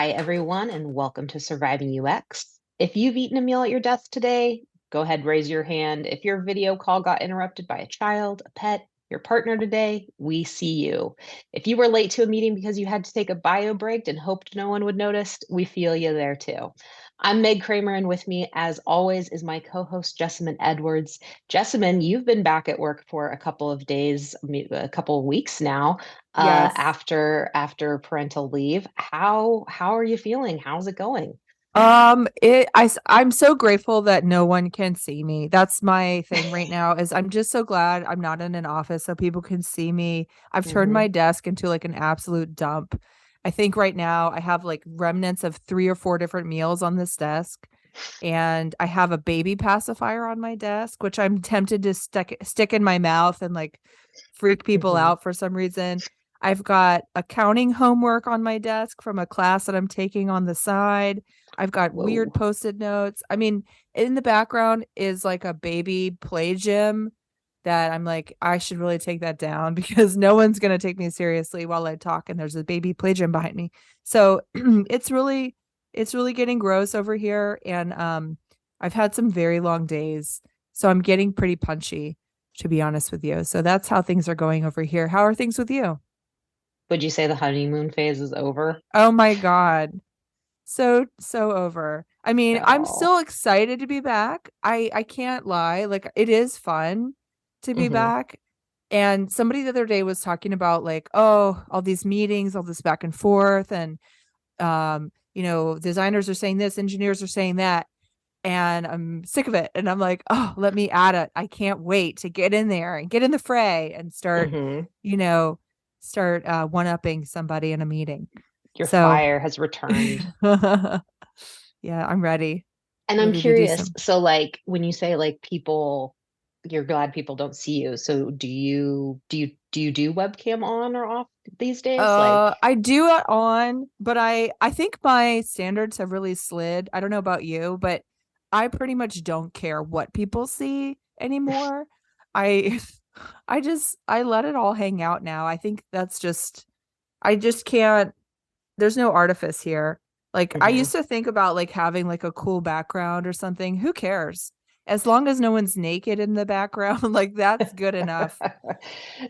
Hi, everyone, and welcome to Surviving UX. If you've eaten a meal at your desk today, go ahead, raise your hand. If your video call got interrupted by a child, a pet, your partner today, we see you. If you were late to a meeting because you had to take a bio break and hoped no one would notice, we feel you there too. I'm Meg Kramer, and with me, as always, is my co-host Jessamyn Edwards. Jessamyn, you've been back at work for a couple of days, a couple of weeks now, Yes. after parental leave. How are you feeling? How's it going? I'm so grateful that no one can see me. That's my thing right now is I'm just so glad I'm not in an office so people can see me. I've turned Hmm. my desk into like an absolute dump. I think right now I have like remnants of 3 or 4 different meals on this desk, and I have a baby pacifier on my desk, which I'm tempted to stick in my mouth and like freak people Hmm. out for some reason. I've got accounting homework on my desk from a class that I'm taking on the side. I've got weird Whoa. post-it notes. I mean, in the background is like a baby play gym that I'm like, I should really take that down because no one's going to take me seriously while I talk and there's a baby play gym behind me. So it's really getting gross over here, and I've had some very long days. So I'm getting pretty punchy, to be honest with you. So that's how things are going over here. How are things with you? Would you say the honeymoon phase is over? Oh my God. So over. I mean, I'm Oh. still excited to be back. I can't lie. Like it is fun to be Hmm. back. And somebody the other day was talking about like, oh, all these meetings, all this back and forth, and designers are saying this, engineers are saying that, and I'm sick of it. And I'm like, oh, let me add it. I can't wait to get in there and get in the fray and Hmm. you know, start one-upping somebody in a meeting. Your So fire has returned. yeah, I'm ready. And I'm Ready to do curious, some. so like when you say like people, you're glad people don't see you. So do you do webcam on or off these days? Like, I do it on, but I think my standards have really slid. I don't know about you, but I pretty much don't care what people see anymore. I I let it all hang out now. I think that's just I just can't there's no artifice here. Like I mhm. used to think about like having like a cool background or something. Who cares? As long as no one's naked in the background, like that's good enough.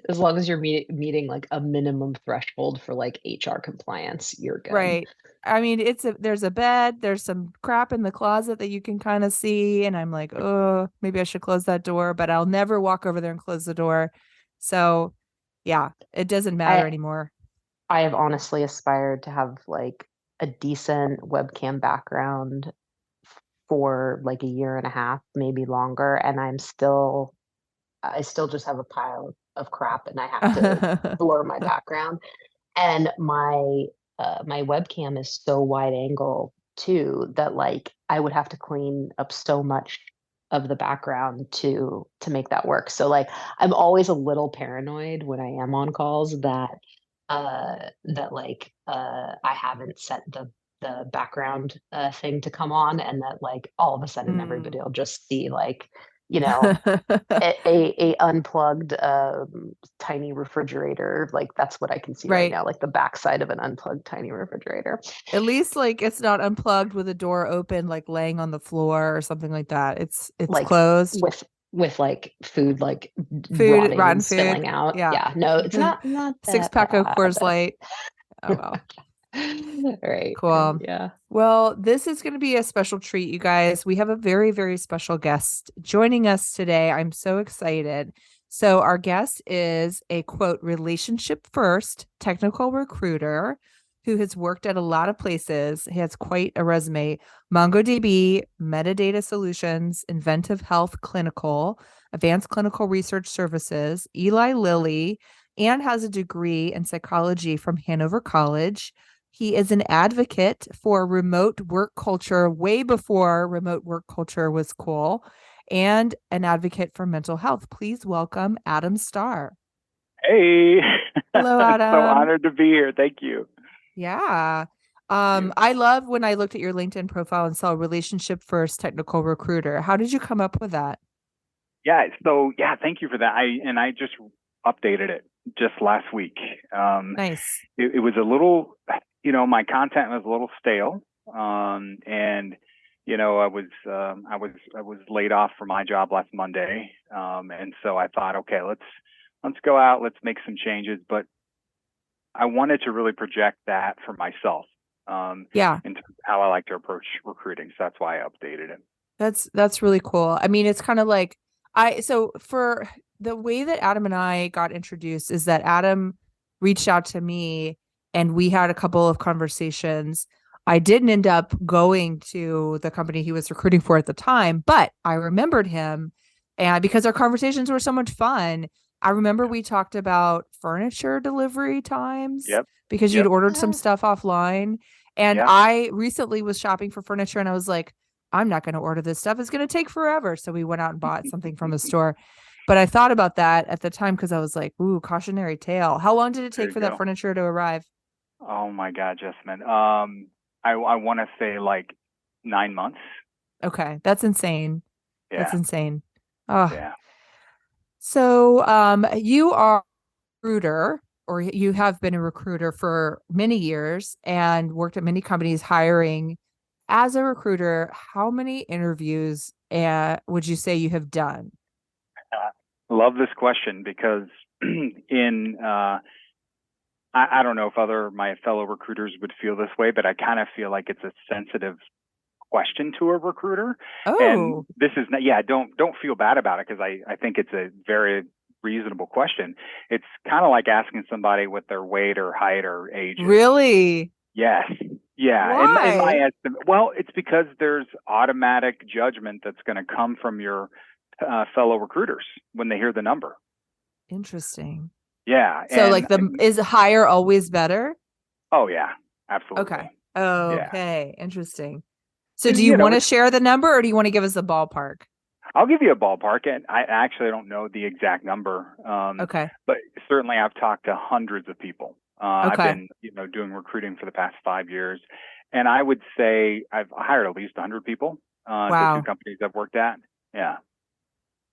As long as you're meeting like a minimum threshold for like HR compliance, you're good. Right. I mean, there's a bed, there's some crap in the closet that you can kind of see, and I'm like, oh, maybe I should close that door, but I'll never walk over there and close the door. So, yeah, it doesn't matter I anymore. I have honestly aspired to have like a decent webcam background for like a year and a half, maybe longer, and I still just have a pile of crap and I have to blur my background. And my webcam is so wide angle too that like I would have to clean up so much of the background to make that work. So like I'm always a little paranoid when I am on calls that like I haven't set the background thing to come on, and that like all of a sudden Mm. everybody will just see like, you know, a unplugged tiny refrigerator. Like that's what I can see right Right. now, like the backside of an unplugged tiny refrigerator. At least like it's not unplugged with a door open, like laying on the floor or something like that. It's Like closed. with like food like Food, rotting and rotten food. spilling out. Yeah. Yeah, no, it's not Six that pack of Coors bad. Light. Oh well. Right, right, Cool. yeah. Well, this is going to be a special treat, you guys. We have a very, very special guest joining us today. I'm so excited. So, our guest is a quote, relationship first technical recruiter who has worked at a lot of places. He has quite a resume: MongoDB, Metadata Solutions, Inventive Health Clinical, Advanced Clinical Research Services, Eli Lilly, and has a degree in psychology from Hanover College. He is an advocate for remote work culture way before remote work culture was cool, and an advocate for mental health. Please welcome Adam Starr. Hey, Hello, so Adam. honored to be here. Thank you. Yeah. Thank you. I love when I looked at your LinkedIn profile and saw relationship first technical recruiter. How did you come up with that? Yeah, thank you for that. I just updated it just last week. Nice. It was a little. my content was a little stale. And I was laid off from my job last Monday. And so I thought, okay, let's go out, let's make some changes. But I wanted to really project that for myself, Yeah. in terms of how I like to approach recruiting. So that's why I updated it. That's really cool. I mean, it's kind of like so for the way that Adam and I got introduced is that Adam reached out to me and we had a couple of conversations. I didn't end up going to the company he was recruiting for at the time, but I remembered him, and because our conversations were so much fun, I remember we talked about furniture delivery times Yep. because you'd Yep. ordered some stuff offline. And Yeah. I recently was shopping for furniture and I was like, I'm not going to order this stuff. It's going to take forever. So we went out and bought something from a store. But I thought about that at the time because I was like, ooh, cautionary tale. How long did it There take you for that go. furniture to arrive? Oh my God, Jessamyn. I want to say like 9 months. Okay. That's insane. That's Yeah. insane. Oh, Yeah. so you are a recruiter, or you have been a recruiter for many years and worked at many companies hiring. As a recruiter, how many interviews would you say you have done? Love this question because in I don't know if my fellow recruiters would feel this way, but I kind of feel like it's a sensitive question to a recruiter. And Oh, this is not, yeah, don't feel bad about it because I think it's a very reasonable question. It's kind of like asking somebody what their weight or height or age is. really? Yes. Yeah. In my Why? estimate, well, it's because there's automatic judgment that's going to come from your fellow recruiters when they hear the number. Interesting. Yeah. So like is higher always better? Oh yeah, absolutely. Okay. Yeah. Okay. Interesting. So do And you want to it's, share the number or do you want to give us a ballpark? I'll give you a ballpark, and I actually don't know the exact number, Okay. but certainly I've talked to hundreds of people. I've Okay. been, doing recruiting for the past 5 years, and I would say I've hired at least 100 people at the two Wow. companies I've worked at. Yeah.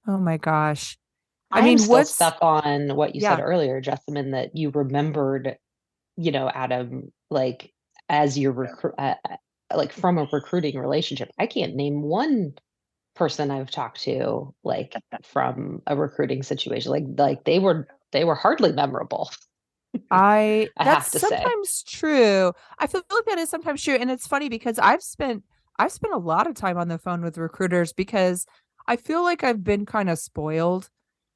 Oh my gosh. I I am mean, still what's stuck on what you said yeah. earlier, Jessamyn, that you remembered, Adam, like as your like from a recruiting relationship. I can't name one person I've talked to like from a recruiting situation. Like they were hardly memorable, I That's have to say. sometimes true. I feel like that is sometimes true. And it's funny because I've spent a lot of time on the phone with recruiters because I feel like I've been kind of spoiled,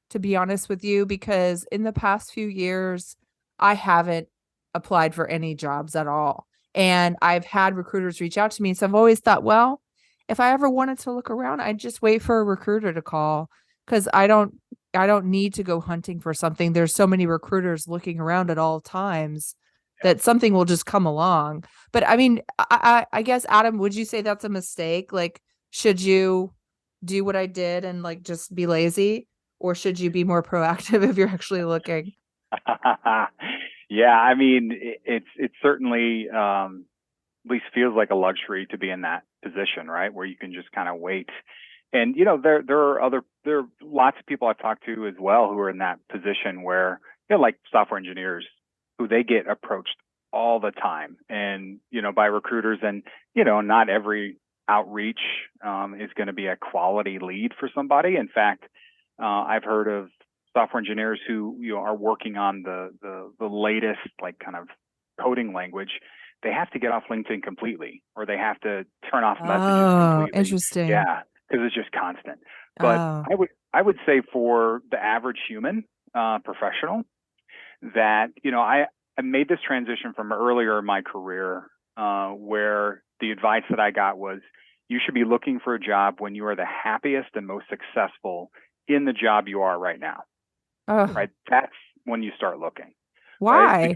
to be honest with you, because in the past few years, I haven't applied for any jobs at all. And I've had recruiters reach out to me. So I've always thought, well, if I ever wanted to look around, I'd just wait for a recruiter to call because I don't need to go hunting for something. There's so many recruiters looking around at all times that something will just come along. But I mean, I guess, Adam, would you say that's a mistake? Like, should you do what I did and like just be lazy? Or should you be more proactive if you're actually looking? Yeah, I mean, it's certainly at least feels like a luxury to be in that position, right? Where you can just kind of wait. And there are lots of people I've talked to as well who are in that position where, like software engineers who they get approached all the time and, by recruiters, and, not every outreach is going to be a quality lead for somebody. In fact, I've heard of software engineers who are working on the latest like kind of coding language. They have to get off LinkedIn completely, or they have to turn off messages Oh, completely. interesting. Yeah, because it's just constant. But Oh, I would say for the average human professional that I made this transition from earlier in my career where the advice that I got was you should be looking for a job when you are the happiest and most successful in the job you are right now. oh, Right, that's when you start looking. Right, why?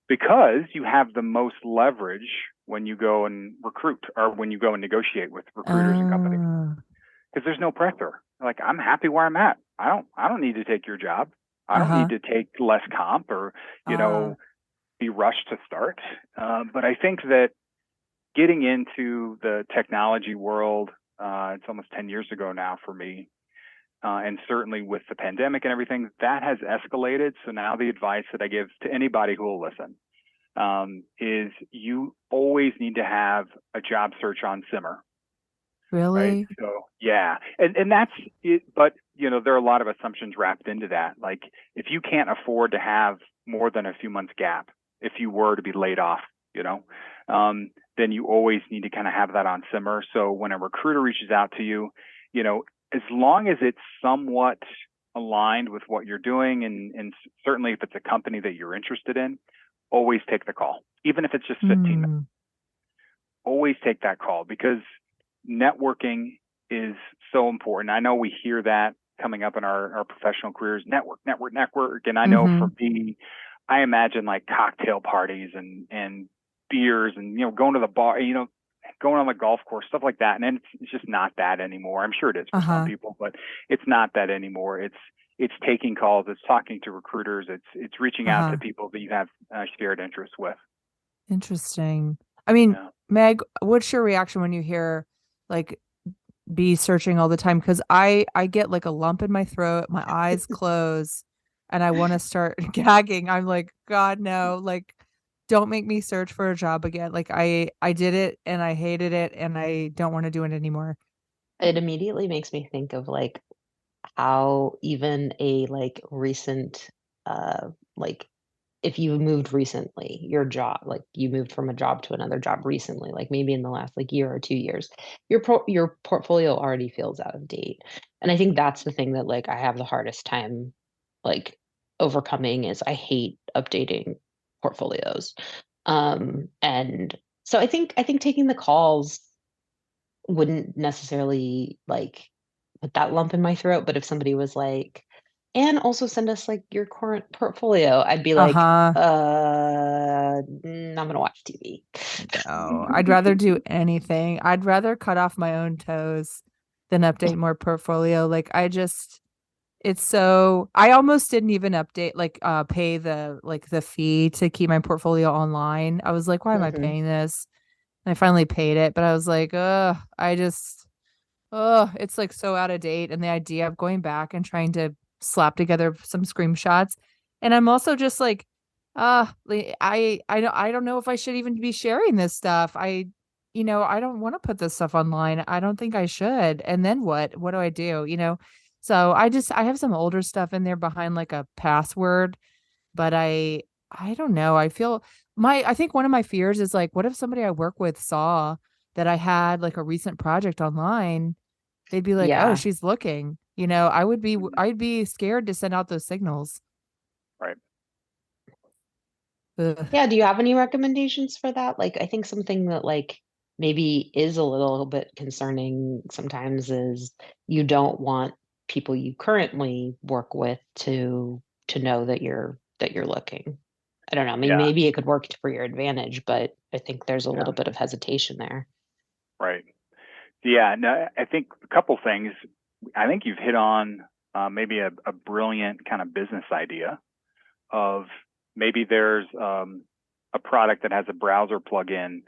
because you have the most leverage when you go and recruit or when you go and negotiate with recruiters and companies, Uh, because there's no pressure. Like, I'm happy where I'm at. I don't need to take your job. I don't need uh-huh. to take less comp or Uh, be rushed to start. But I think that getting into the technology world, it's almost 10 years ago now for me. And certainly with the pandemic and everything, that has escalated. So now the advice that I give to anybody who will listen, is you always need to have a job search on simmer. Right. Really? So yeah, and that's it. But there are a lot of assumptions wrapped into that. Like if you can't afford to have more than a few months gap, if you were to be laid off, then you always need to kind of have that on simmer. So when a recruiter reaches out to you, as long as it's somewhat aligned with what you're doing, and certainly if it's a company that you're interested in, always take the call, even if it's just 15 minutes. Always take that call, because networking is so important. I know we hear that coming up in our professional careers, network. And I know for me, I imagine like cocktail parties and beers and, going to the bar, going on the golf course, stuff like that. And then it's just not that anymore. I'm sure it is for some people, but it's not that anymore. It's taking calls, it's talking to recruiters, it's reaching out to people that you have shared interests with. Interesting. I mean, Meg, what's your reaction when you hear like be searching all the time? Because I get like a lump in my throat, my eyes close, and I want to start gagging. I'm like, God, no, like don't make me search for a job again. Like I did it and I hated it and I don't want to do it anymore. It immediately makes me think of like how even a like recent like if you moved recently, your job, like you moved from a job to another job recently, like maybe in the last like year or 2 years, your portfolio already feels out of date. And I think that's the thing that like I have the hardest time like overcoming is I hate updating portfolios. And so I think taking the calls wouldn't necessarily like put that lump in my throat, but if somebody was like, and also send us like your current portfolio, I'd be like, I'm gonna watch TV. No, I'd rather do anything. I'd rather cut off my own toes than update more portfolio. Like it's so I almost didn't even update pay the fee to keep my portfolio online. I was like, why am I paying this? And I finally paid it, but I was like, it's like so out of date. And the idea of going back and trying to slap together some screenshots. And I'm also just like, I don't know if I should even be sharing this stuff. I don't want to put this stuff online. I don't think I should. And then what? What do I do? So I have some older stuff in there behind like a password, but I don't know. I think one of my fears is like, what if somebody I work with saw that I had like a recent project online? They'd be like, "Oh, Yeah. she's looking." I'd be scared to send out those signals. Right. Ugh. Yeah. Do you have any recommendations for that? Like, I think something that like maybe is a little bit concerning sometimes is you don't want people you currently work with to know that you're looking. I don't know. I mean, Yeah. maybe it could work for your advantage, but I think there's a Yeah. little bit of hesitation there. Right. Yeah. No, I think a couple things. I think you've hit on maybe a brilliant kind of business idea of maybe there's a product that has a browser plugin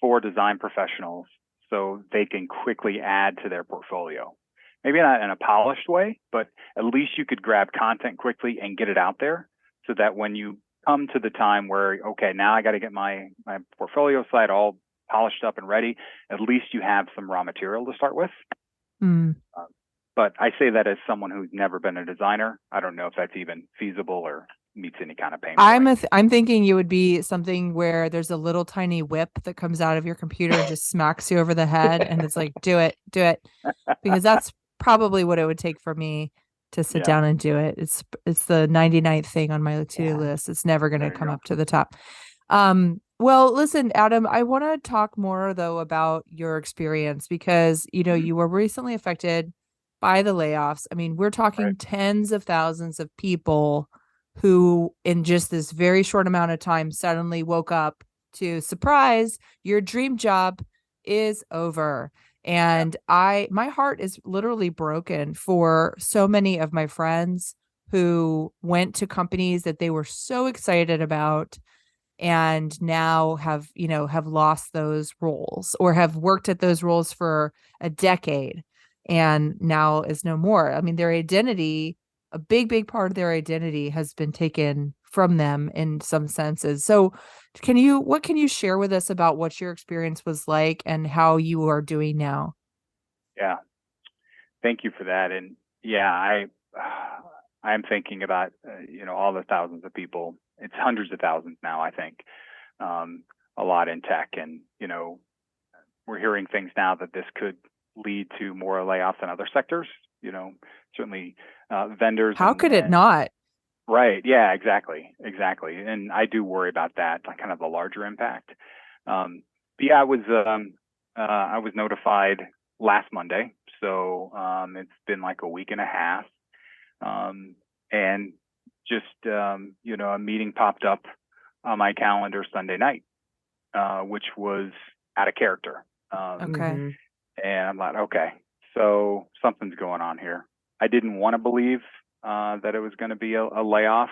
for design professionals so they can quickly add to their portfolio. Maybe not in a polished way, but at least you could grab content quickly and get it out there so that when you come to the time where, okay, now I got to get my portfolio site all polished up and ready, at least you have some raw material to start with. But I say that as someone who's never been a designer. I don't know if that's even feasible or meets any kind of pain point. I'm thinking you would be something where there's a little tiny whip that comes out of your computer and just smacks you over the head, and it's like, do it, because that's probably what it would take for me to sit down and do it. It's the 99th thing on my to-do list. It's never going to come up to the top. Well, listen, Adam, I want to talk more though about your experience because you were recently affected by the layoffs. I mean, we're talking tens of thousands of people who in just this very short amount of time suddenly woke up to surprise, your dream job is over. And my heart is literally broken for so many of my friends who went to companies that they were so excited about and now have lost those roles or have worked at those roles for a decade and now is no more. I mean, their identity, a big part of their identity has been taken from them in some senses. So what can you share with us about what your experience was like and how you are doing now? Yeah. Thank you for that. And yeah, I'm thinking about, all the thousands of people. It's hundreds of thousands now, I think, a lot in tech. And, we're hearing things now that this could lead to more layoffs in other sectors, certainly vendors. How could it not? Right. Yeah, exactly. Exactly. And I do worry about that, like kind of the larger impact. But yeah, I was notified last Monday. So it's been like a week and a half. And just, a meeting popped up on my calendar Sunday night, which was out of character. Okay. And I'm like, okay, so something's going on here. I didn't want to believe that it was going to be a layoff.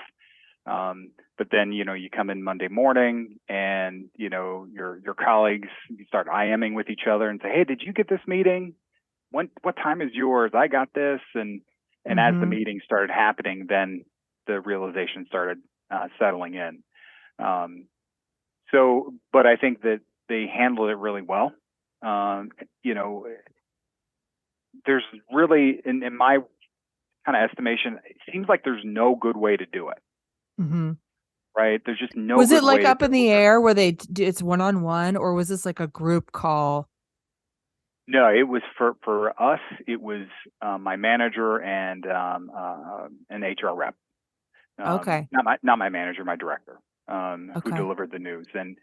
But then, you come in Monday morning and, your colleagues, you start IMing with each other and say, hey, did you get this meeting? What time is yours? I got this. And as the meeting started happening, then the realization started settling in. But I think that they handled it really well. There's really, in my kind of estimation, it seems like there's no good way to do it. Right? There's just no. Was it like up in the air where it's one-on-one, or was this like a group call? No, it was for us. It was my manager and an HR rep. Okay. Not my manager, my director, Okay. who delivered the news. And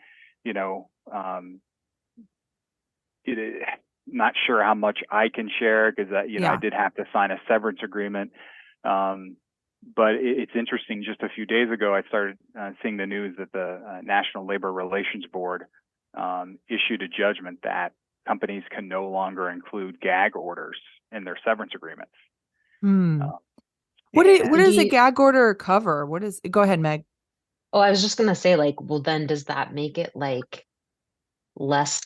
not sure how much I can share because I did have to sign a severance agreement. But it's interesting. Just a few days ago, I started seeing the news that the National Labor Relations Board issued a judgment that companies can no longer include gag orders in their severance agreements. What does a gag order cover? Go ahead, Meg. Oh, I was just gonna say, well, then does that make it less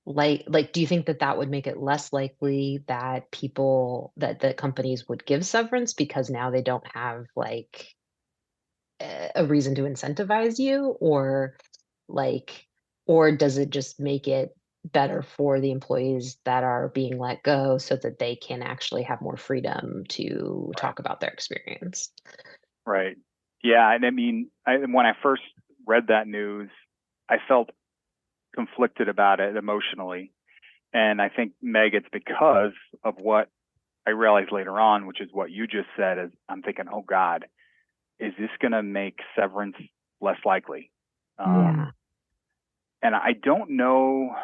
do you think that would make it less likely that the companies would give severance because now they don't have a reason to incentivize you, or does it just make it better for the employees that are being let go so that they can actually have more freedom to talk about their experience? Right. Yeah. And I mean, when I first read that news, I felt conflicted about it emotionally. And I think, Meg, it's because of what I realized later on, which is what you just said, is I'm thinking, oh God, is this going to make severance less likely? Yeah. And I don't know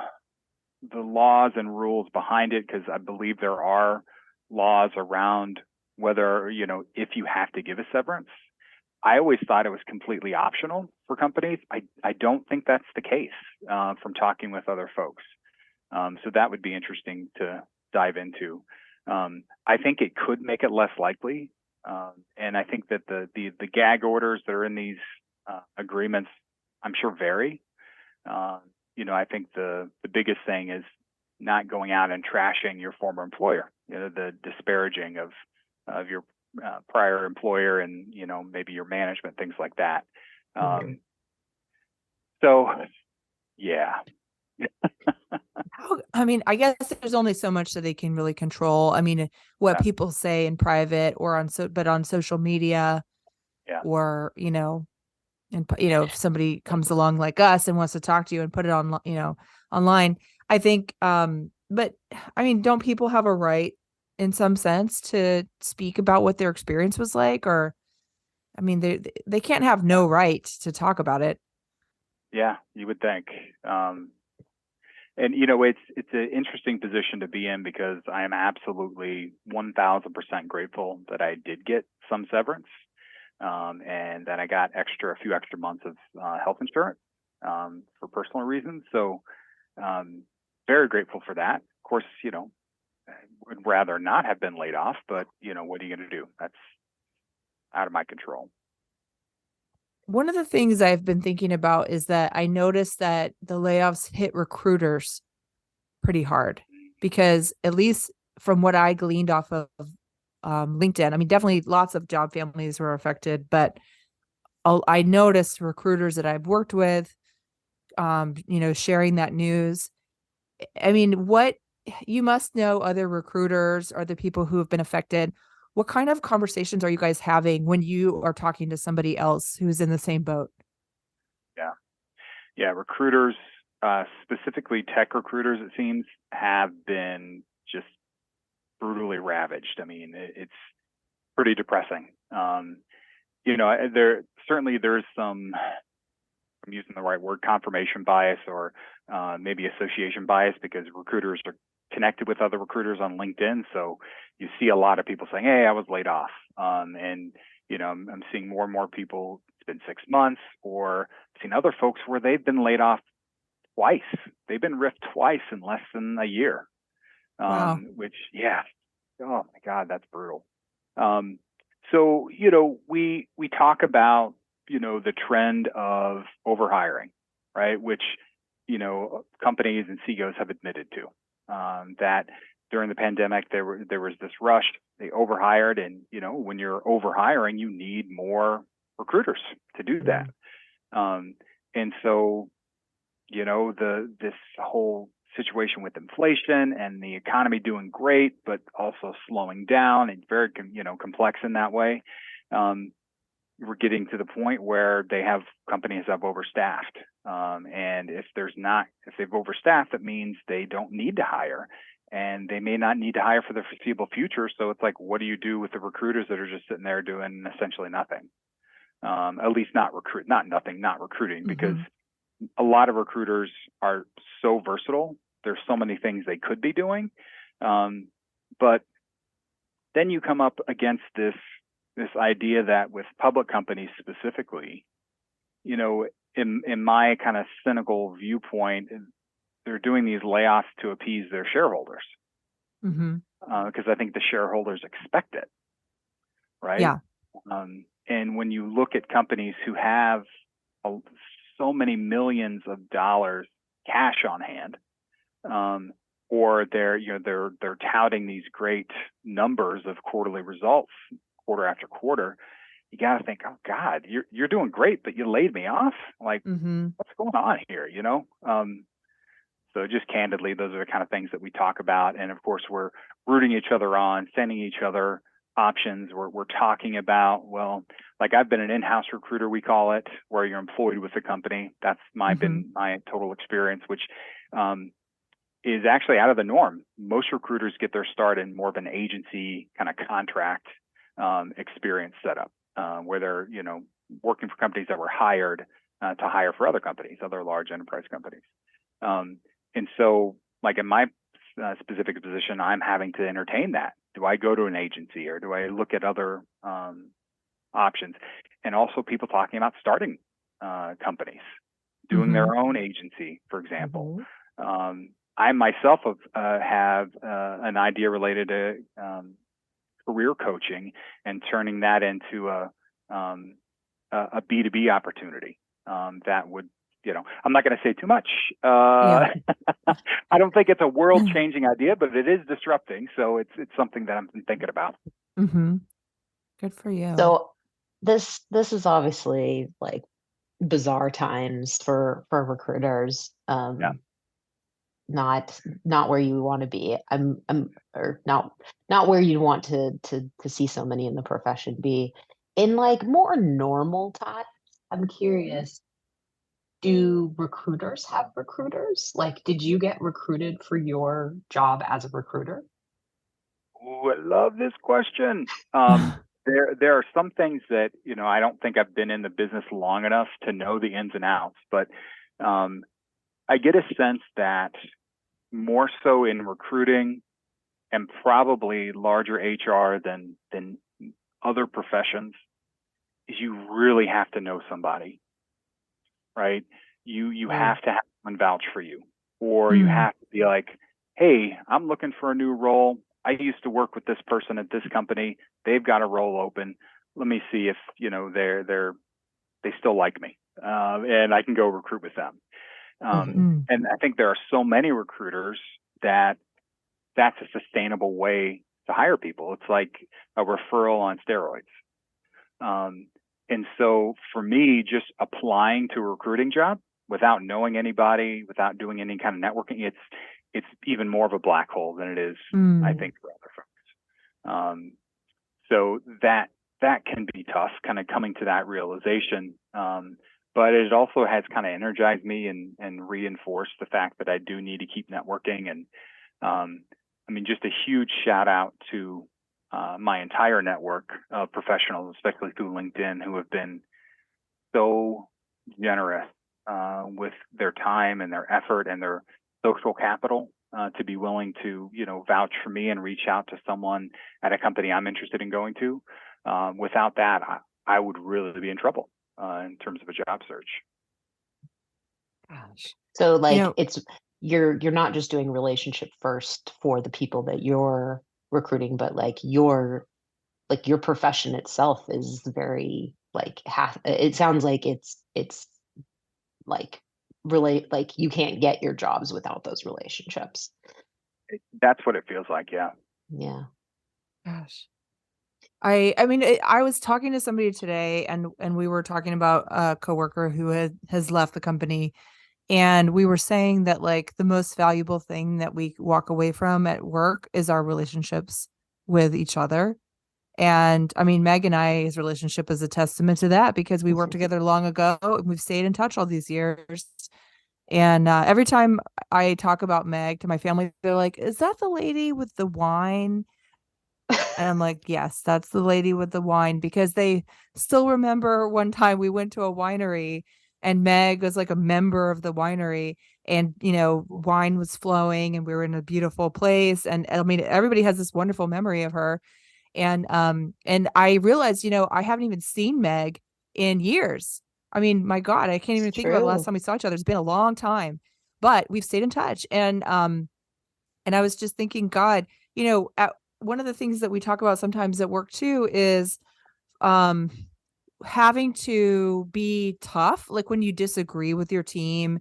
the laws and rules behind it, because I believe there are laws around whether, if you have to give a severance. I always thought it was completely optional for companies. I don't think that's the case from talking with other folks. So that would be interesting to dive into. I think it could make it less likely. And I think that the gag orders that are in these agreements, I'm sure vary. I think the biggest thing is not going out and trashing your former employer, the disparaging of your prior employer and, maybe your management, things like that. So, yeah. I guess there's only so much that they can really control. I mean, what people say in private or but on social media, or, if somebody comes along like us and wants to talk to you and put it on, online, I think, but I mean, don't people have a right in some sense to speak about what their experience was like? Or, I mean, they can't have no right to talk about it. Yeah, you would think. And it's an interesting position to be in, because I am absolutely 1,000% grateful that I did get some severance, and that I got a few extra months of health insurance for personal reasons. So very grateful for that. Of course, I would rather not have been laid off, but what are you going to do? That's out of my control. One of the things I've been thinking about is that I noticed that the layoffs hit recruiters pretty hard, because at least from what I gleaned off of LinkedIn, I mean, definitely lots of job families were affected, but I noticed recruiters that I've worked with, sharing that news. I mean, you must know other recruiters or the people who have been affected. What kind of conversations are you guys having when you are talking to somebody else who's in the same boat? Yeah. Yeah. Recruiters, specifically tech recruiters, it seems, have been just brutally ravaged. I mean, it's pretty depressing. There's some, I'm using the right word, confirmation bias, or maybe association bias, because recruiters are connected with other recruiters on LinkedIn. So you see a lot of people saying, "Hey, I was laid off," and I'm seeing more and more people. It's been 6 months, or I've seen other folks where they've been laid off twice. They've been ripped twice in less than a year. Wow. Which, yeah, oh my God, that's brutal. So, we talk about, the trend of overhiring, right? Which, companies and CEOs have admitted to, that during the pandemic, there was this rush, they overhired, and, when you're overhiring, you need more recruiters to do that. And so, this whole situation with inflation and the economy doing great, but also slowing down, and very, complex in that way. We're getting to the point where companies have overstaffed. And if they've overstaffed, that means they don't need to hire, and they may not need to hire for the foreseeable future. So it's like, what do you do with the recruiters that are just sitting there doing essentially nothing? At least not recruiting, because a lot of recruiters are so versatile. There's so many things they could be doing. But then you come up against this idea that with public companies specifically, in my kind of cynical viewpoint, they're doing these layoffs to appease their shareholders. Because I think the shareholders expect it, right? Yeah. And when you look at companies who have so many millions of dollars cash on hand, or they're touting these great numbers of quarterly results quarter after quarter, you got to think, oh God, you're doing great, but you laid me off. Like, what's going on here? So just candidly, those are the kind of things that we talk about. And of course, we're rooting each other on, sending each other options. We're talking about, well, like, I've been an in-house recruiter, we call it, where you're employed with the company. That's been my total experience, which is actually out of the norm. Most recruiters get their start in more of an agency kind of contract experience setup, where they're working for companies that were hired to hire for other companies, other large enterprise companies. And so, like, in my specific position, I'm having to entertain that. Do I go to an agency, or do I look at other options? And also people talking about starting companies, doing their own agency, for example. I myself have an idea related to career coaching, and turning that into a B2B opportunity that would, I'm not going to say too much. I don't think it's a world-changing idea, but it is disrupting. So it's something that I'm thinking about. Good for you. So this is obviously like bizarre times for recruiters. Not where you want to be. Or not where you want to see so many in the profession be. In like more normal times, I'm curious, do recruiters have recruiters? Like, did you get recruited for your job as a recruiter? Ooh, I love this question. There are some things that, I don't think I've been in the business long enough to know the ins and outs, but I get a sense that more so in recruiting, and probably larger HR than other professions, is you really have to know somebody, right? You have to have someone vouch for you, or you have to be like, hey, I'm looking for a new role. I used to work with this person at this company. They've got a role open. Let me see if they still like me, and I can go recruit with them. And I think there are so many recruiters that's a sustainable way to hire people. It's like a referral on steroids. And so for me, just applying to a recruiting job without knowing anybody, without doing any kind of networking, it's even more of a black hole than it is, I think, for other folks. So that can be tough, kind of coming to that realization. But it also has kind of energized me and reinforced the fact that I do need to keep networking. And I mean, just a huge shout out to my entire network of professionals, especially through LinkedIn, who have been so generous with their time and their effort and their social capital to be willing to, vouch for me and reach out to someone at a company I'm interested in going to. Without that, I would really be in trouble in terms of a job search. Gosh. So like it's you're not just doing relationship first for the people that you're recruiting, but like your profession itself is very like it sounds like it's like really like you can't get your jobs without those relationships. That's what it feels like. Yeah. Yeah. Gosh. I mean, I was talking to somebody today and we were talking about a coworker who has left the company, and we were saying that like the most valuable thing that we walk away from at work is our relationships with each other. And I mean, Meg and I's relationship is a testament to that, because we worked together long ago and we've stayed in touch all these years. And every time I talk about Meg to my family, they're like, "Is that the lady with the wine?" And I'm like, "Yes, that's the lady with the wine," because they still remember one time we went to a winery and Meg was like a member of the winery, and wine was flowing and we were in a beautiful place. And I mean, everybody has this wonderful memory of her. And I realized, I haven't even seen Meg in years. I mean, my God, I can't even think about the last time we saw each other. It's been a long time, but we've stayed in touch. And I was just thinking, God, one of the things that we talk about sometimes at work too is having to be tough, like when you disagree with your team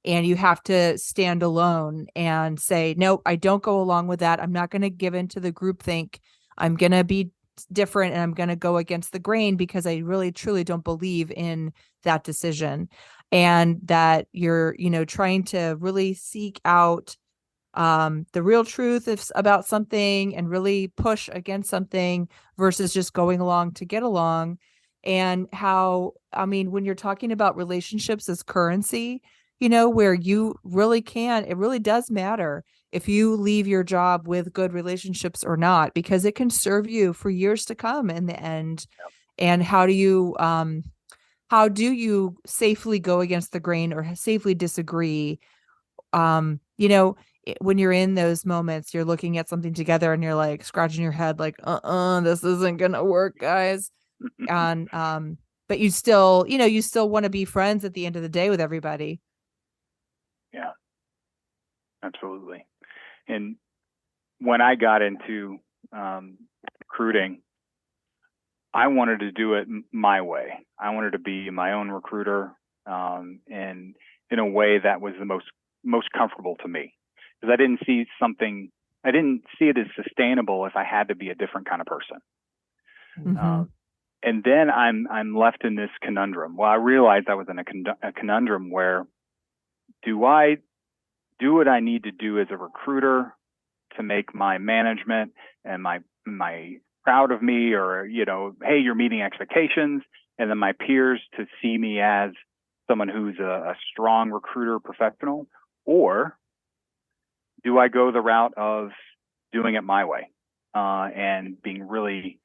and you have to stand alone and say, "No, I don't go along with that. I'm not going to give in to the groupthink. I'm going to be different and I'm going to go against the grain because I really truly don't believe in that decision." And that you're, trying to really seek out the real truth about something and really push against something versus just going along to get along. And how, I mean, when you're talking about relationships as currency, where you really it really does matter if you leave your job with good relationships or not, because it can serve you for years to come in the end. Yep. And how do you safely go against the grain or safely disagree? When you're in those moments, you're looking at something together and you're like scratching your head like, this isn't gonna work, guys. And but you still want to be friends at the end of the day with everybody. Yeah, absolutely. And when I got into recruiting, I wanted to do it my way. I wanted to be my own recruiter, and in a way that was the most comfortable to me, because I didn't see it as sustainable if I had to be a different kind of person. Mm-hmm. And then I'm left in this conundrum. Well, I realized I was in a conundrum where, do I do what I need to do as a recruiter to make my management and my proud of me, or hey, you're meeting expectations, and then my peers to see me as someone who's a strong recruiter professional? Or do I go the route of doing it my way and being really,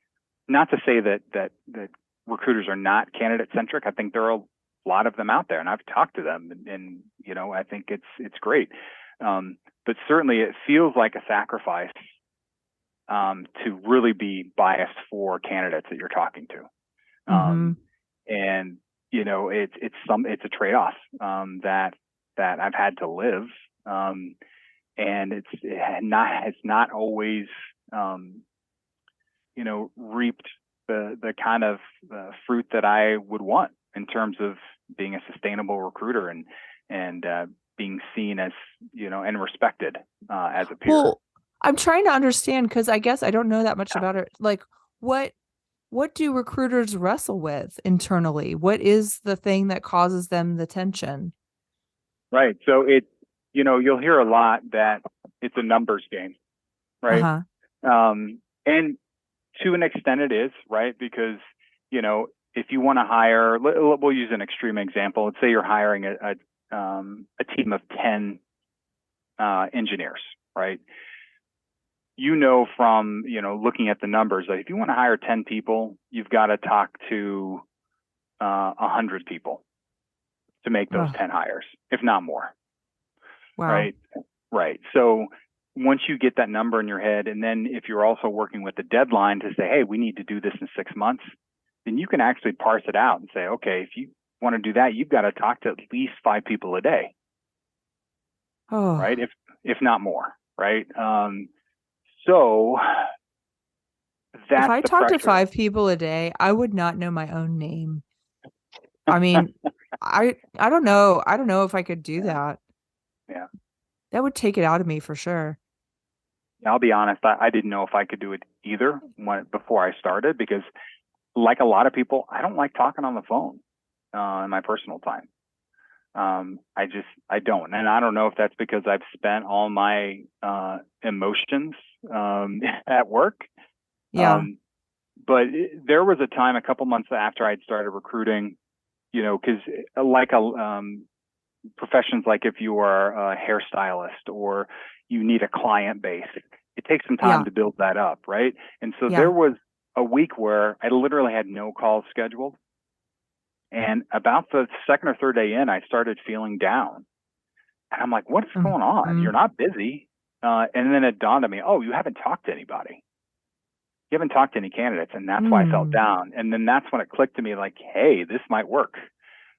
not to say that recruiters are not candidate centric. I think there are a lot of them out there, and I've talked to them, and I think it's great. But certainly it feels like a sacrifice to really be biased for candidates that you're talking to. Mm-hmm. And it's a trade-off that I've had to live, and it's not always reaped the kind of fruit that I would want in terms of being a sustainable recruiter and being seen as and respected as a peer. Well, I'm trying to understand, because I guess I don't know that much about it. Like, what what do recruiters wrestle with internally? What is the thing that causes them the tension? Right. So you'll hear a lot that it's a numbers game, right? Uh-huh. And to an extent it is, right? Because, if you want to hire, we'll use an extreme example. Let's say you're hiring a team of 10 engineers, right? From, looking at the numbers that if you want to hire 10 people, you've got to talk to 100 people to make those Oh, 10 hires, if not more, wow. right? Right. So once you get that number in your head, and then if you're also working with a deadline to say, hey, we need to do this in 6 months, then you can actually parse it out and say, okay, if you want to do that, you've got to talk to at least 5 people a day, Oh, right? If not more, right? So if that's I the talked to pressure. 5 people a day, I would not know my own name. I mean, I don't know. I don't know if I could do Yeah, that. yeah. That would take it out of me for sure. I'll be honest, I didn't know if I could do it either before I started because, like a lot of people, I don't like talking on the phone in my personal time. I don't, and I don't know if that's because I've spent all my emotions at work. Yeah. Um, but there was a time, a couple months after I'd started recruiting, because like professions like if you are a hairstylist or you need a client base, it takes some time Yeah. to build that up, right? And so there Yeah. was a week where I literally had no calls scheduled. And about the second or third day in, I started feeling down. And I'm like, what is going on? Mm-hmm. You're not busy. And then it dawned on me, oh, you haven't talked to anybody. You haven't talked to any candidates. And that's why I felt Mm. down. And then that's when it clicked to me like, hey, this might work.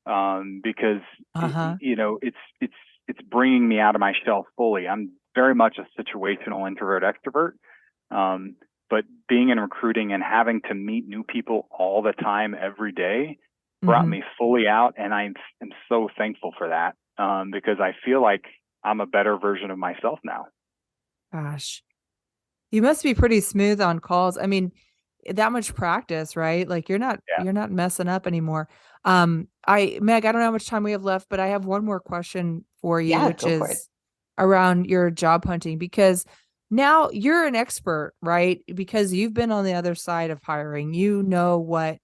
Because Uh-huh. it's bringing me out of my shell fully. I'm very much a situational introvert extrovert, but being in recruiting and having to meet new people all the time every day brought Mm-hmm. me fully out, and I am so thankful for that because I feel like I'm a better version of myself now. Gosh. You must be pretty smooth on calls. I mean, that much practice, right? Like Yeah, you're not messing up anymore. Meg, I don't know how much time we have left, but I have one more question for you, Yeah, which go for it. is around your job hunting, because now you're an expert, right? Because you've been on the other side of hiring. You know what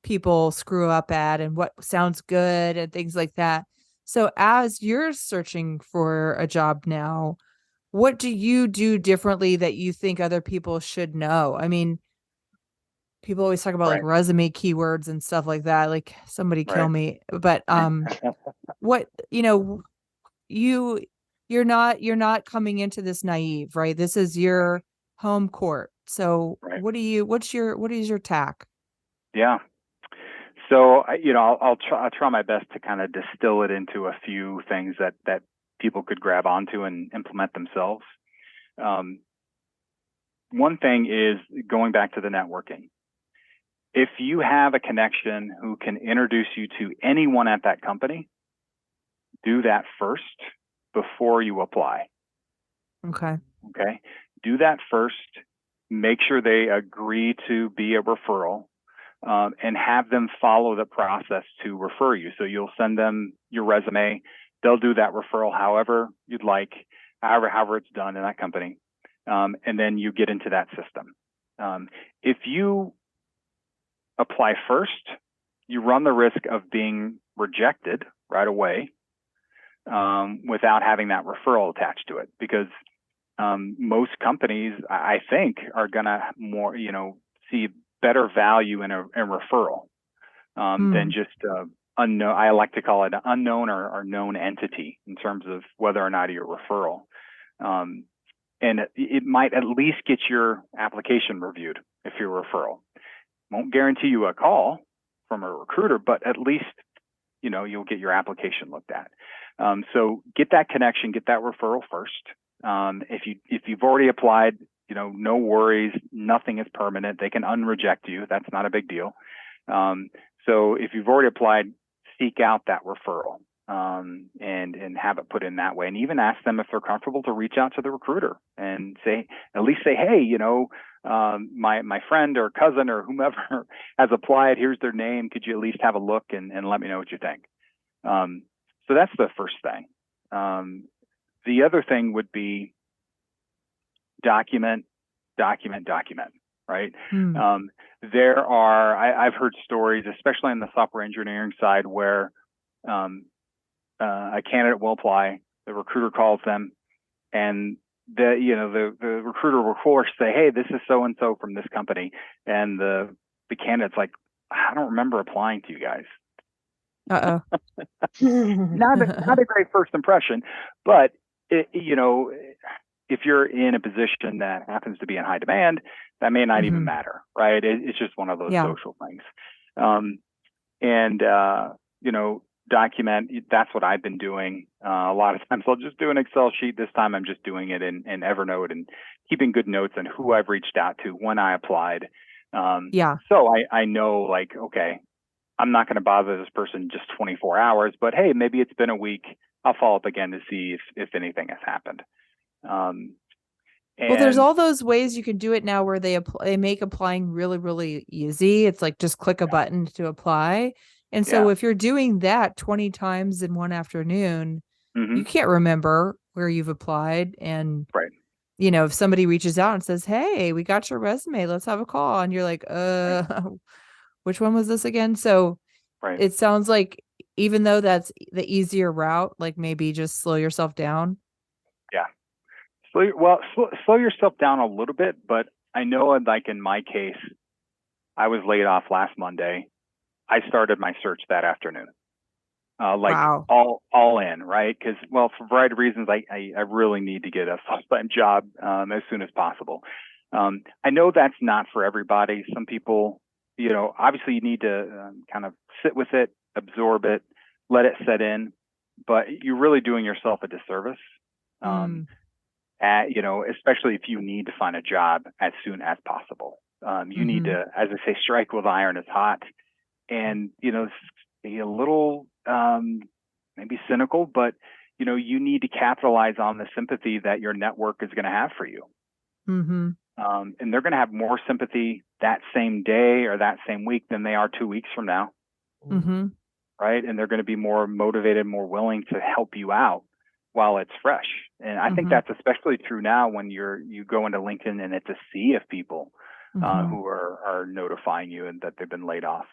people screw up at and what sounds good and things like that. So as you're searching for a job now, what do you do differently that you think other people should know? I mean, people always talk about like right, resume keywords and stuff like that. Like somebody kill right. me. But what, you you're not coming into this naive, right? This is your home court. So Right. what is your tack? Yeah. So I'll try my best to kind of distill it into a few things that people could grab onto and implement themselves. Um, One thing is going back to the networking. If you have a connection who can introduce you to anyone at that company, do that first before you apply. Okay. Okay. Do that first. Make sure they agree to be a referral and have them follow the process to refer you. So you'll send them your resume. They'll do that referral however you'd like, however it's done in that company. And then you get into that system. If you apply first, you run the risk of being rejected right away without having that referral attached to it because most companies, I think, are going to more, see better value in a referral than Hmm. just unknown. I like to call it an unknown or known entity in terms of whether or not you're a referral. And it might at least get your application reviewed if you're a referral. Won't guarantee you a call from a recruiter, but at least you'll get your application looked at. So get that connection, get that referral first. If you've already applied, no worries, nothing is permanent. They can unreject you. That's not a big deal. So if you've already applied, seek out that referral and have it put in that way. And even ask them if they're comfortable to reach out to the recruiter and at least say, hey, my friend or cousin or whomever has applied. Here's their name. Could you at least have a look and let me know what you think? So that's the first thing. The other thing would be document, right? I've heard stories, especially on the software engineering side, where a candidate will apply, the recruiter calls them, and the recruiter will force say, hey, this is so and so from this company, and the candidate's like, I don't remember applying to you guys. Not a great first impression, but if you're in a position that happens to be in high demand, that may not even matter, right? It's just one of those social things. Document, that's what I've been doing. A lot of times I'll just do an Excel sheet. This time I'm just doing it in Evernote and keeping good notes on who I've reached out to, when I applied. So I know, like, okay, I'm not going to bother this person just 24 hours, but hey, maybe it's been a week. I'll follow up again to see if anything has happened. Well, there's all those ways you can do it now where they make applying really, really easy. It's like just click a button to apply. And so if you're doing that 20 times in one afternoon, you can't remember where you've applied. And, if somebody reaches out and says, hey, we got your resume, let's have a call. And you're like, which one was this again? So it sounds like, even though that's the easier route, like maybe just slow yourself down. Yeah. Slow yourself down a little bit, but I know, like in my case, I was laid off last Monday. I started my search that afternoon, all in, right? Because, for a variety of reasons, I really need to get a full-time job as soon as possible. I know that's not for everybody. Some people, obviously you need to kind of sit with it, absorb it, let it set in, but you're really doing yourself a disservice. Especially if you need to find a job as soon as possible. You need to, as I say, strike while the iron is hot, and be a little maybe cynical, but you need to capitalize on the sympathy that your network is going to have for you. And they're going to have more sympathy that same day or that same week than they are 2 weeks from now. Right? And they're going to be more motivated, more willing to help you out while it's fresh. And I think that's especially true now when you go into LinkedIn and it's a sea of people who are notifying you and that they've been laid off.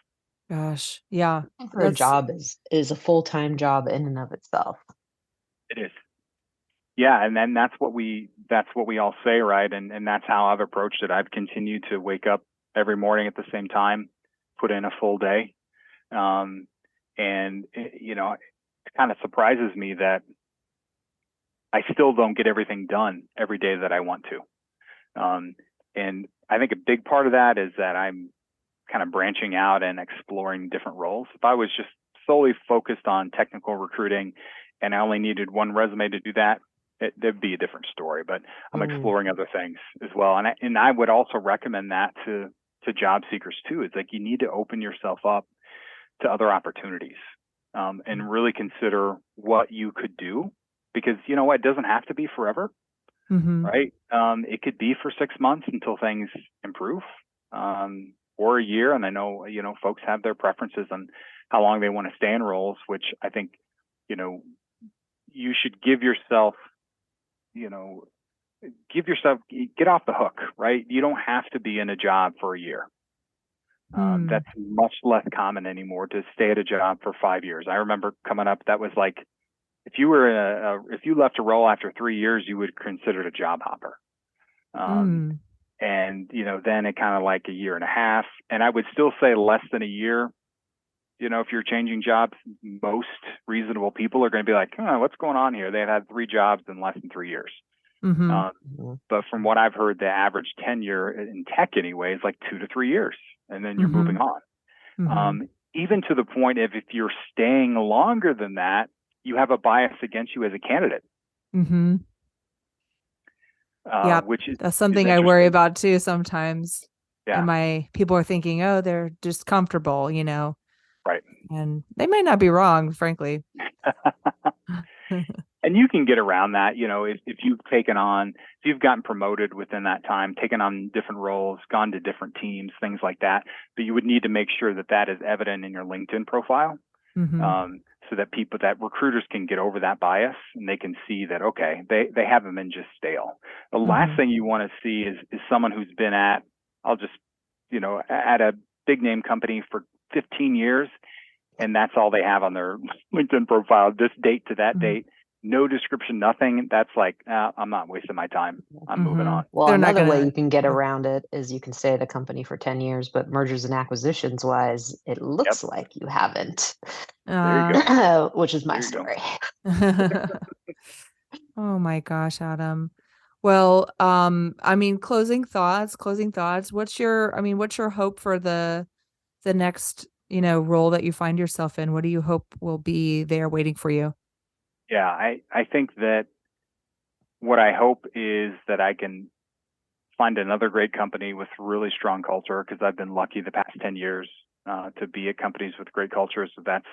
Gosh, yeah. For a job is a full-time job in and of itself. It is. Yeah, and then that's what we all say, right? And that's how I've approached it. I've continued to wake up every morning at the same time, put in a full day. It kind of surprises me that I still don't get everything done every day that I want to. And I think a big part of that is that I'm kind of branching out and exploring different roles. If I was just solely focused on technical recruiting and I only needed one resume to do that, there'd be a different story, but I'm exploring other things as well. And I would also recommend that to job seekers too. It's like, you need to open yourself up to other opportunities, and really consider what you could do, because it doesn't have to be forever, right? It could be for 6 months until things improve, or a year. And I know, folks have their preferences on how long they want to stay in roles, which I think, you should give yourself, get off the hook, right? You don't have to be in a job for a year. That's much less common anymore to stay at a job for 5 years. I remember coming up, that was like, if you left a role after 3 years, you would consider it a job hopper. And, then it kind of like a year and a half. And I would still say less than a year. If you're changing jobs, most reasonable people are going to be like, what's going on here? They've had 3 jobs in less than 3 years. But from what I've heard, the average tenure in tech anyway is like 2 to 3 years. And then you're moving on. Even to the point of, if you're staying longer than that, you have a bias against you as a candidate. That's something I worry about too sometimes. Yeah. And people are thinking, they're just comfortable, Right. And they might not be wrong, frankly. And you can get around that, if you've gotten promoted within that time, taken on different roles, gone to different teams, things like that. But you would need to make sure that that is evident in your LinkedIn profile, so that recruiters can get over that bias and they can see that, okay, they haven't been just stale. The last thing you want to see is someone who's been at a big name company for 15 years, and that's all they have on their LinkedIn profile, this date to that date. No description, nothing. That's like, I'm not wasting my time. I'm moving on. Well, another way you can get around it is you can stay at a company for 10 years, but mergers and acquisitions wise, it looks like you haven't. There you go. Which is my story. Oh my gosh, Adam. Well, closing thoughts. What's your hope for the next, role that you find yourself in? What do you hope will be there waiting for you? Yeah, I think that what I hope is that I can find another great company with really strong culture, because I've been lucky the past 10 years to be at companies with great culture. So that's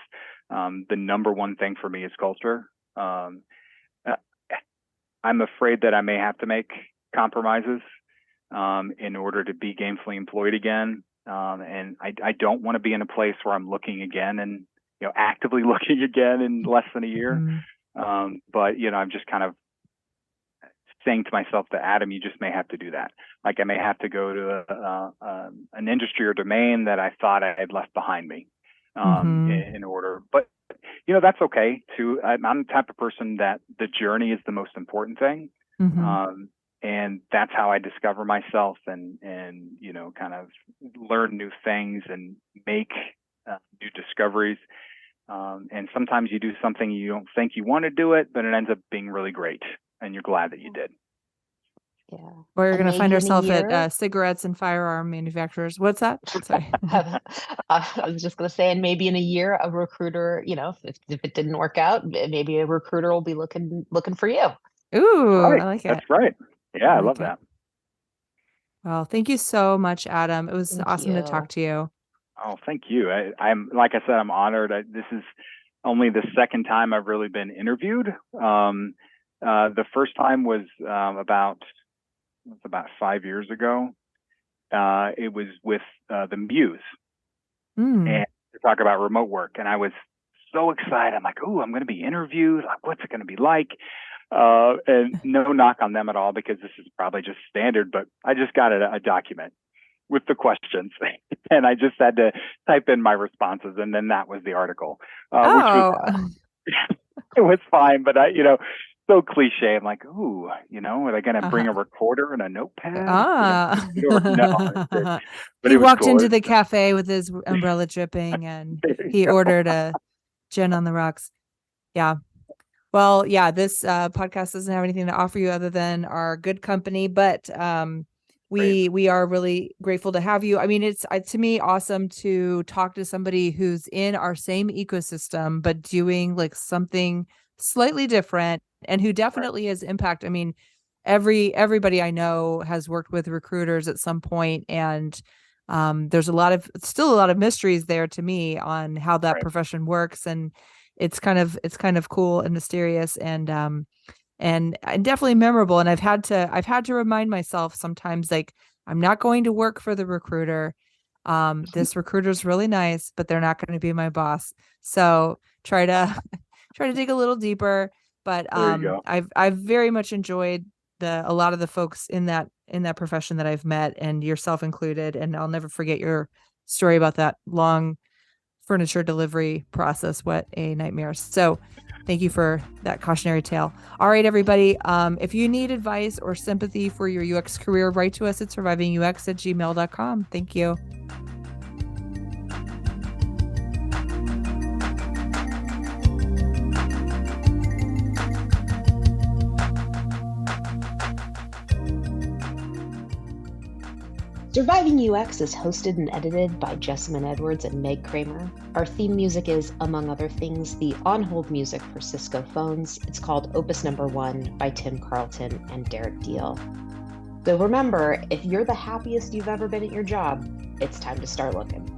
the number one thing for me is culture. I'm afraid that I may have to make compromises in order to be gainfully employed again. And I don't want to be in a place where I'm looking again and actively looking again in less than a year. But I'm just kind of saying to myself that, Adam, you just may have to do that. Like I may have to go to an industry or domain that I thought I had left behind me in order. But that's okay too. I'm the type of person that the journey is the most important thing. And that's how I discover myself and kind of learn new things and make new discoveries. And sometimes you do something you don't think you want to do it, but it ends up being really great, and you're glad that you did. Yeah. We're going to find ourselves at cigarettes and firearm manufacturers. What's that? Sorry. I was just going to say, and maybe in a year, a recruiter, if it didn't work out, maybe a recruiter will be looking for you. Ooh, right. I like it. That's right. Yeah, I love that. Well, thank you so much, Adam. It was awesome to talk to you. Oh, thank you. I'm like I said, I'm honored. This is only the second time I've really been interviewed. The first time was about 5 years ago. It was with the Muse, and to talk about remote work. And I was so excited. I'm like, "Ooh, I'm going to be interviewed. Like, what's it going to be like?" And no knock on them at all, because this is probably just standard. But I just got a document with the questions, and I just had to type in my responses, and then that was the article, which was it was fine. But so cliche. I'm like, ooh, are they going to bring a recorder and a notepad? No. But he walked into the cafe with his umbrella dripping, and he ordered a gin on the rocks. Yeah. Well, yeah, this podcast doesn't have anything to offer you other than our good company, but we are really grateful to have you. I mean, it's to me awesome to talk to somebody who's in our same ecosystem, but doing like something slightly different, and who definitely has impact. I mean, everybody I know has worked with recruiters at some point, and there's still a lot of mysteries there to me on how that profession works, and it's kind of cool and mysterious and definitely memorable. And I've had to remind myself sometimes, like, I'm not going to work for the recruiter. This recruiter's really nice, but they're not going to be my boss. So try to dig a little deeper. But I've very much enjoyed a lot of the folks in that profession that I've met, and yourself included. And I'll never forget your story about that long furniture delivery process. What a nightmare. So thank you for that cautionary tale. All right, everybody. If you need advice or sympathy for your UX career, write to us at survivingux@gmail.com. Thank you. Surviving UX is hosted and edited by Jessamyn Edwards and Meg Kramer. Our theme music is, among other things, the on-hold music for Cisco phones. It's called Opus No. 1 by Tim Carlton and Derek Deal. So remember, if you're the happiest you've ever been at your job, it's time to start looking.